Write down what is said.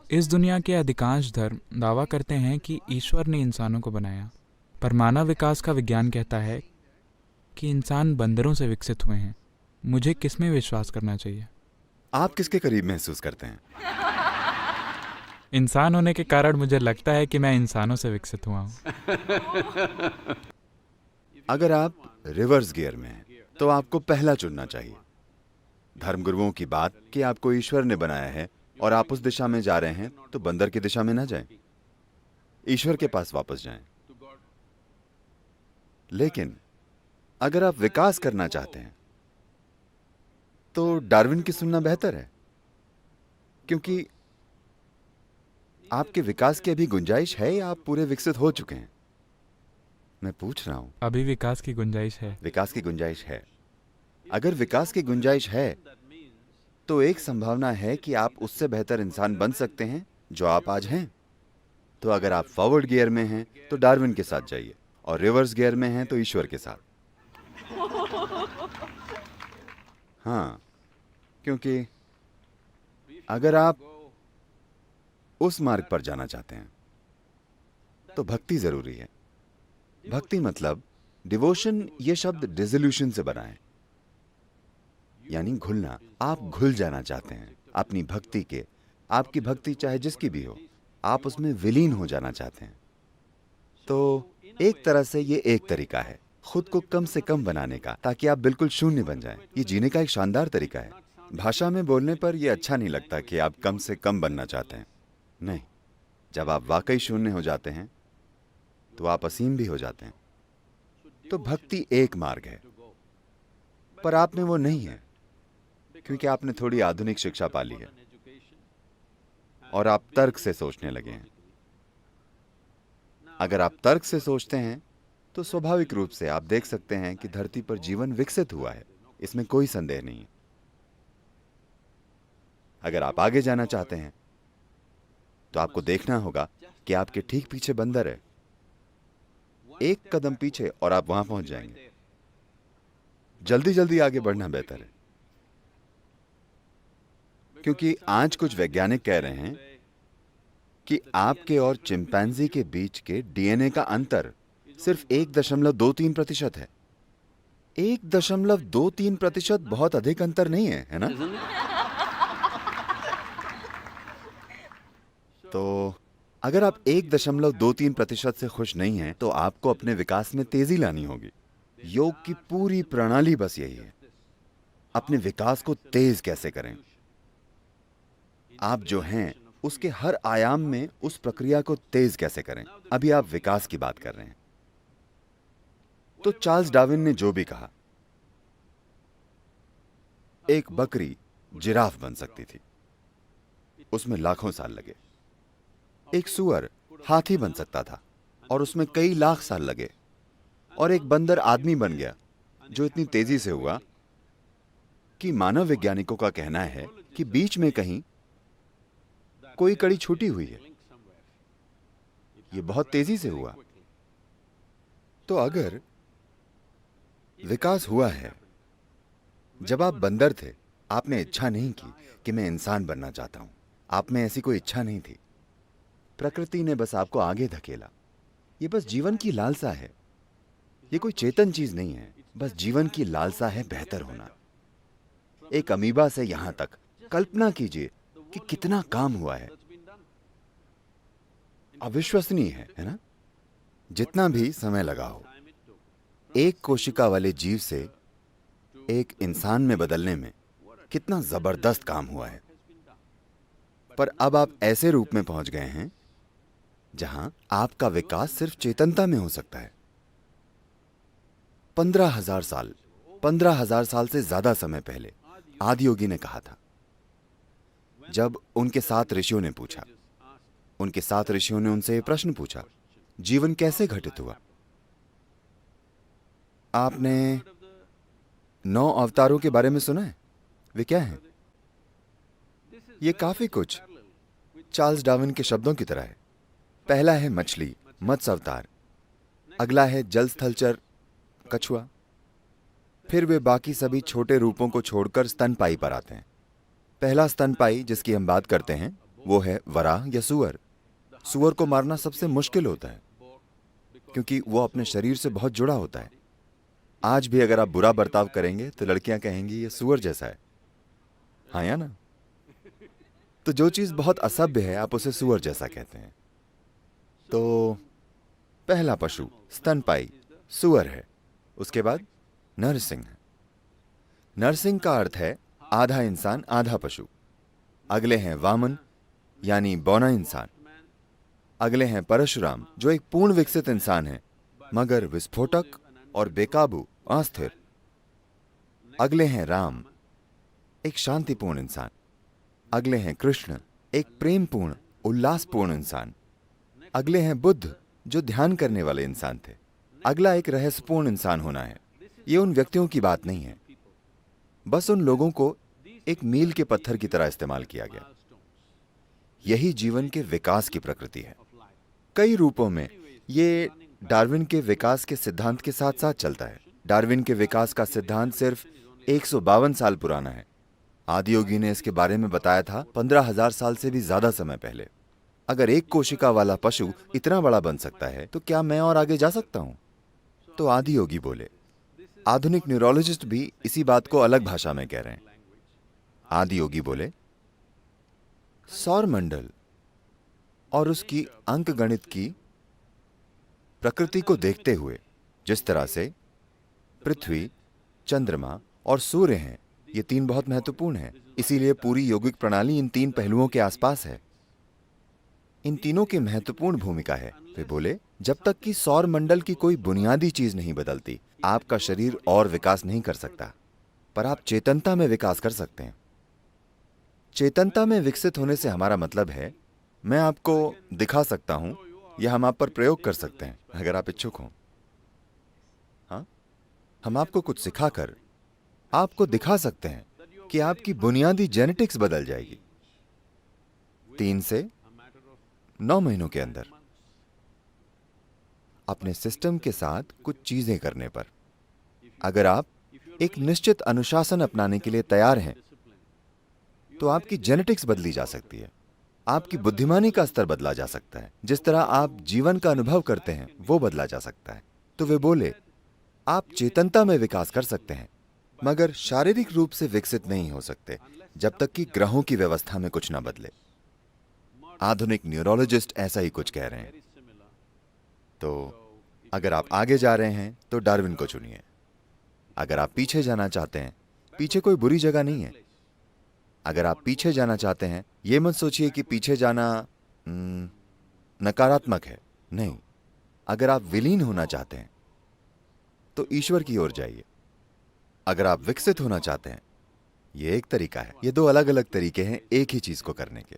इस दुनिया के अधिकांश धर्म दावा करते हैं कि ईश्वर ने इंसानों को बनाया, पर मानव विकास का विज्ञान कहता है कि इंसान बंदरों से विकसित हुए हैं। मुझे किसमें विश्वास करना चाहिए? आप किसके करीब महसूस करते हैं? इंसान होने के कारण मुझे लगता है कि मैं इंसानों से विकसित हुआ हूँ। अगर आप रिवर्स गियर में हैं, तो आपको पहला चुनना चाहिए। धर्मगुरुओं की बात कि आपको ईश्वर ने बनाया है और आप उस दिशा में जा रहे हैं, तो बंदर की दिशा में ना जाएं, ईश्वर के पास वापस जाएं। लेकिन अगर आप विकास करना चाहते हैं, तो डार्विन की सुनना बेहतर है, क्योंकि आपके विकास की अभी गुंजाइश है या आप पूरे विकसित हो चुके हैं? मैं पूछ रहा हूं। अभी विकास की गुंजाइश है। विकास की गुंजाइश है। अगर विकास की गुंजाइश है, तो एक संभावना है कि आप उससे बेहतर इंसान बन सकते हैं जो आप आज हैं। तो अगर आप फॉरवर्ड गियर में हैं, तो डार्विन के साथ जाइए, और रिवर्स गियर में हैं तो ईश्वर के साथ। हाँ, क्योंकि अगर आप उस मार्ग पर जाना चाहते हैं, तो भक्ति जरूरी है। भक्ति मतलब डिवोशन, ये शब्द डिसोल्यूशन से बना है, यानी घुलना। आप घुल जाना चाहते हैं अपनी भक्ति के। आपकी भक्ति चाहे जिसकी भी हो, आप उसमें विलीन हो जाना चाहते हैं। तो एक तरह से ये एक तरीका है खुद को कम से कम बनाने का, ताकि आप बिल्कुल शून्य बन जाएं। ये जीने का एक शानदार तरीका है। भाषा में बोलने पर यह अच्छा नहीं लगता कि आप कम से कम बनना चाहते हैं। नहीं, जब आप वाकई शून्य हो जाते हैं, तो आप असीम भी हो जाते हैं। तो भक्ति एक मार्ग है, पर आप में वो नहीं है, क्योंकि आपने थोड़ी आधुनिक शिक्षा पा ली है और आप तर्क से सोचने लगे हैं। अगर आप तर्क से सोचते हैं, तो स्वाभाविक रूप से आप देख सकते हैं कि धरती पर जीवन विकसित हुआ है, इसमें कोई संदेह नहीं है। अगर आप आगे जाना चाहते हैं, तो आपको देखना होगा कि आपके ठीक पीछे बंदर है। एक कदम पीछे और आप वहां पहुंच जाएंगे। जल्दी जल्दी आगे बढ़ना बेहतर है, क्योंकि आज कुछ वैज्ञानिक कह रहे हैं कि आपके और चिंपैंजी के बीच के डीएनए का अंतर सिर्फ 1.23% है। 1.23% बहुत अधिक अंतर नहीं है, है ना? तो अगर आप 1.23% से खुश नहीं हैं, तो आपको अपने विकास में तेजी लानी होगी। योग की पूरी प्रणाली बस यही है, अपने विकास को तेज कैसे करें। आप जो हैं, उसके हर आयाम में उस प्रक्रिया को तेज कैसे करें। अभी आप विकास की बात कर रहे हैं, तो चार्ल्स डार्विन ने जो भी कहा, एक बकरी जिराफ बन सकती थी, उसमें लाखों साल लगे। एक सुअर हाथी बन सकता था, और उसमें कई लाख साल लगे। और एक बंदर आदमी बन गया, जो इतनी तेजी से हुआ कि मानव वैज्ञानिकों का कहना है कि बीच में कहीं कोई कड़ी छूटी हुई है। यह बहुत तेजी से हुआ। तो अगर विकास हुआ है, जब आप बंदर थे, आपने इच्छा नहीं की कि मैं इंसान बनना चाहता हूं। आप में ऐसी कोई इच्छा नहीं थी। प्रकृति ने बस आपको आगे धकेला। यह बस जीवन की लालसा है, यह कोई चेतन चीज नहीं है। बस जीवन की लालसा है बेहतर होना। एक अमीबा से यहां तक कल्पना कीजिए कि कितना काम हुआ है। अविश्वसनीय है ना? जितना भी समय लगा हो, एक कोशिका वाले जीव से एक इंसान में बदलने में कितना जबरदस्त काम हुआ है। पर अब आप ऐसे रूप में पहुंच गए हैं जहां आपका विकास सिर्फ चेतनता में हो सकता है। 15,000 साल से ज्यादा समय पहले आदियोगी ने कहा था, जब उनके 7 ऋषियों ने पूछा, उनके 7 ऋषियों ने उनसे यह प्रश्न पूछा, जीवन कैसे घटित हुआ? आपने 9 अवतारों के बारे में सुना है? वे क्या हैं? ये काफी कुछ चार्ल्स डार्विन के शब्दों की तरह है। पहला है मछली, मत्स्य अवतार। अगला है जल स्थलचर, कछुआ। फिर वे बाकी सभी छोटे रूपों को छोड़कर स्तनपाई पर आते हैं। पहला स्तनपाई जिसकी हम बात करते हैं, वो है वराह या सुअर। सुअर को मारना सबसे मुश्किल होता है क्योंकि वो अपने शरीर से बहुत जुड़ा होता है। आज भी अगर आप बुरा बर्ताव करेंगे तो लड़कियां कहेंगी ये सुअर जैसा है, हाँ या ना? तो जो चीज बहुत असभ्य है आप उसे सुअर जैसा कहते हैं। तो पहला पशु स्तनपाई सुअर है। उसके बाद नरसिंह। नरसिंह का अर्थ है आधा इंसान आधा पशु। अगले हैं वामन यानी बौना इंसान। अगले हैं परशुराम जो एक पूर्ण विकसित इंसान है मगर विस्फोटक और बेकाबू अस्थिर। अगले हैं राम, एक शांतिपूर्ण इंसान। अगले हैं कृष्ण, एक प्रेमपूर्ण उल्लासपूर्ण इंसान। अगले हैं बुद्ध जो ध्यान करने वाले इंसान थे। अगला एक रहस्यपूर्ण इंसान होना है। ये उन व्यक्तियों की बात नहीं है, बस उन लोगों को एक मील के पत्थर की तरह इस्तेमाल किया गया। यही जीवन के विकास की प्रकृति है। कई रूपों में ये डार्विन के विकास के सिद्धांत के साथ साथ चलता है। डार्विन के विकास का सिद्धांत सिर्फ 152 साल पुराना है। आदियोगी ने इसके बारे में बताया था 15,000 साल से भी ज्यादा समय पहले। अगर एक कोशिका वाला पशु इतना बड़ा बन सकता है तो क्या मैं और आगे जा सकता हूं? तो आदियोगी बोले। आधुनिक न्यूरोलॉजिस्ट भी इसी बात को अलग भाषा में कह रहे हैं। आदियोगी बोले सौरमंडल और उसकी अंकगणित की प्रकृति को देखते हुए जिस तरह से पृथ्वी, चंद्रमा और सूर्य हैं, ये तीन बहुत महत्वपूर्ण हैं। इसीलिए पूरी यौगिक प्रणाली इन तीन पहलुओं के आसपास है। इन तीनों की महत्वपूर्ण भूमिका है। वे बोले जब तक कि सौर मंडल की कोई बुनियादी चीज नहीं बदलती आपका शरीर और विकास नहीं कर सकता, पर आप चेतनता में विकास कर सकते हैं। चेतनता में विकसित होने से हमारा मतलब है मैं आपको दिखा सकता हूं या हम आप पर प्रयोग कर सकते हैं अगर आप इच्छुक हों। हाँ, हम आपको कुछ सिखाकर आपको दिखा सकते हैं कि आपकी बुनियादी जेनेटिक्स बदल जाएगी 3 से 9 महीनों के अंदर अपने सिस्टम के साथ कुछ चीजें करने पर। अगर आप एक निश्चित अनुशासन अपनाने के लिए तैयार हैं तो आपकी जेनेटिक्स बदली जा सकती है। आपकी बुद्धिमानी का स्तर बदला जा सकता है। जिस तरह आप जीवन का अनुभव करते हैं वो बदला जा सकता है। तो वे बोले आप चेतनता में विकास कर सकते हैं मगर शारीरिक रूप से विकसित नहीं हो सकते जब तक कि ग्रहों की व्यवस्था में कुछ ना बदले। आधुनिक न्यूरोलॉजिस्ट ऐसा ही कुछ कह रहे हैं। तो अगर आप आगे जा रहे हैं तो डार्विन को चुनिए। अगर आप पीछे जाना चाहते हैं, पीछे कोई बुरी जगह नहीं है। अगर आप पीछे जाना चाहते हैं ये मत सोचिए कि पीछे जाना नकारात्मक है, नहीं। अगर आप विलीन होना चाहते हैं तो ईश्वर की ओर जाइए। अगर आप विकसित होना चाहते हैं, ये एक तरीका है। ये दो अलग अलग तरीके हैं एक ही चीज को करने के।